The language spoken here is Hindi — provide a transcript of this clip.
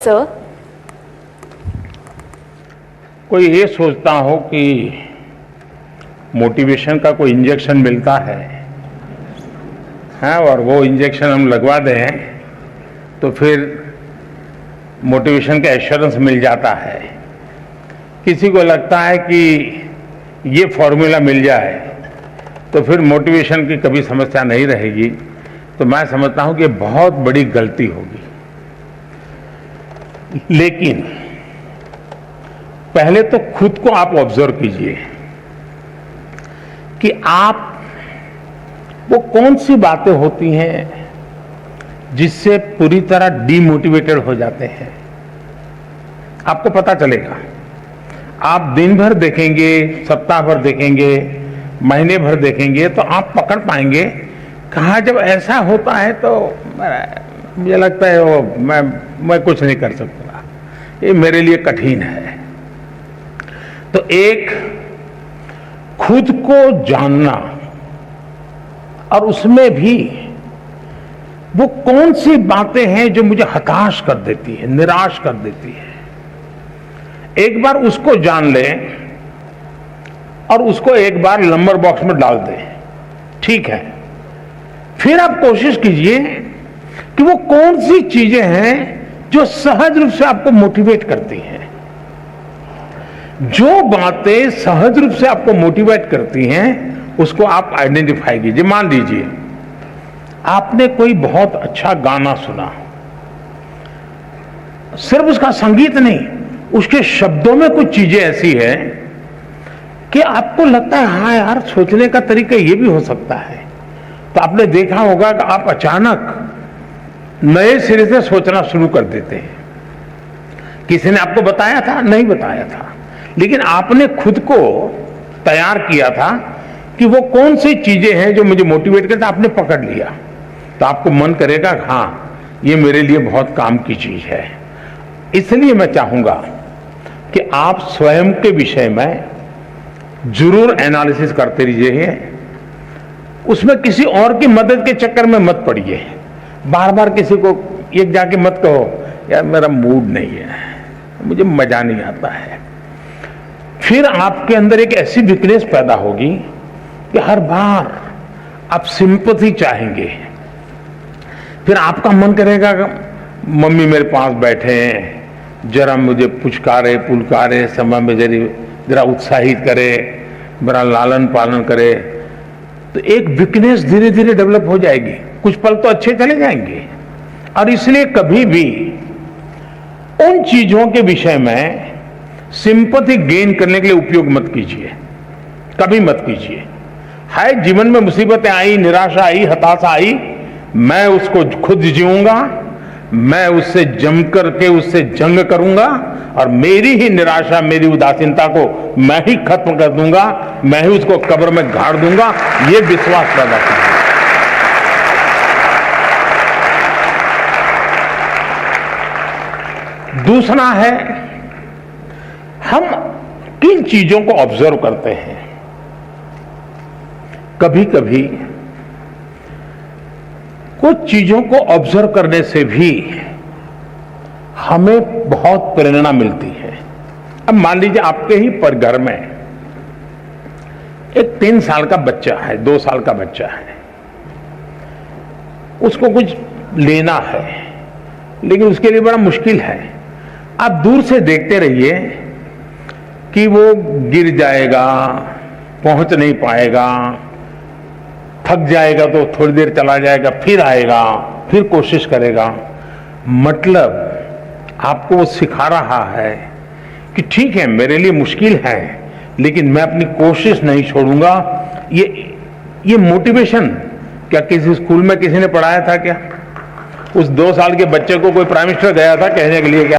सर, कोई ये सोचता हो कि मोटिवेशन का कोई इंजेक्शन मिलता है और वो इंजेक्शन हम लगवा दें तो फिर मोटिवेशन का एश्योरेंस मिल जाता है। किसी को लगता है कि ये फॉर्मूला मिल जाए तो फिर मोटिवेशन की कभी समस्या नहीं रहेगी। तो मैं समझता हूं कि ये बहुत बड़ी गलती होगी। लेकिन पहले तो खुद को आप ऑब्जर्व कीजिए कि आप वो कौन सी बातें होती हैं जिससे पूरी तरह डीमोटिवेटेड हो जाते हैं। आपको पता चलेगा। आप दिन भर देखेंगे, सप्ताह भर देखेंगे, महीने भर देखेंगे तो आप पकड़ पाएंगे कहाँ जब ऐसा होता है तो मुझे लगता है वो मैं कुछ नहीं कर सकता, ये मेरे लिए कठिन है। तो एक खुद को जानना और उसमें भी वो कौन सी बातें हैं जो मुझे हताश कर देती है, निराश कर देती है। एक बार उसको जान लें और उसको एक बार नंबर बॉक्स में डाल दें, ठीक है। फिर आप कोशिश कीजिए कि वो कौन सी चीजें हैं जो सहज रूप से आपको मोटिवेट करती हैं। जो बातें सहज रूप से आपको मोटिवेट करती हैं उसको आप आइडेंटिफाई कीजिए। मान लीजिए आपने कोई बहुत अच्छा गाना सुना, सिर्फ उसका संगीत नहीं, उसके शब्दों में कुछ चीजें ऐसी है कि आपको लगता है हाँ यार, सोचने का तरीका ये भी हो सकता है। तो आपने देखा होगा कि आप अचानक नए सिरे से सोचना शुरू कर देते हैं। किसी ने आपको बताया था? नहीं बताया था, लेकिन आपने खुद को तैयार किया था कि वो कौन सी चीजें हैं जो मुझे मोटिवेट करते, आपने पकड़ लिया तो आपको मन करेगा हाँ ये मेरे लिए बहुत काम की चीज है। इसलिए मैं चाहूंगा कि आप स्वयं के विषय में जरूर एनालिसिस करते रहिए। उसमें किसी और की मदद के चक्कर में मत पड़िए। बार बार किसी को ये जाके मत कहो यार मेरा मूड नहीं है, मुझे मजा नहीं आता है। फिर आपके अंदर एक ऐसी वीकनेस पैदा होगी कि हर बार आप सिंपैथी चाहेंगे। फिर आपका मन करेगा मम्मी मेरे पास बैठे हैं, जरा मुझे पुचकारे पुलकारे, समय में जरा उत्साहित करे, मेरा लालन पालन करे। तो एक वीकनेस धीरे धीरे डेवलप हो जाएगी। कुछ पल तो अच्छे चले जाएंगे। और इसलिए कभी भी उन चीजों के विषय में सिंपैथी गेन करने के लिए उपयोग मत कीजिए, कभी मत कीजिए। है जीवन में मुसीबतें आई, निराशा आई, हताशा आई, मैं उसको खुद जीऊंगा, मैं उससे जम करके उससे जंग करूंगा और मेरी ही निराशा, मेरी उदासीनता को मैं ही खत्म कर दूंगा, मैं ही उसको कब्र में गाड़ दूंगा। ये विश्वास पैदा करें। दूसरा है, हम किन चीजों को ऑब्जर्व करते हैं। कभी कभी कुछ चीजों को ऑब्जर्व करने से भी हमें बहुत प्रेरणा मिलती है। अब मान लीजिए आपके ही पर घर में एक 3 साल का बच्चा है, 2 साल का बच्चा है, उसको कुछ लेना है लेकिन उसके लिए बड़ा मुश्किल है। आप दूर से देखते रहिए कि वो गिर जाएगा, पहुंच नहीं पाएगा, थक जाएगा तो थोड़ी देर चला जाएगा, फिर आएगा, फिर कोशिश करेगा। मतलब आपको वो सिखा रहा है कि ठीक है मेरे लिए मुश्किल है लेकिन मैं अपनी कोशिश नहीं छोड़ूंगा। ये मोटिवेशन क्या किसी स्कूल में किसी ने पढ़ाया था क्या? उस 2 साल के बच्चे को कोई प्राइम मिनिस्टर गया था कहने के लिए क्या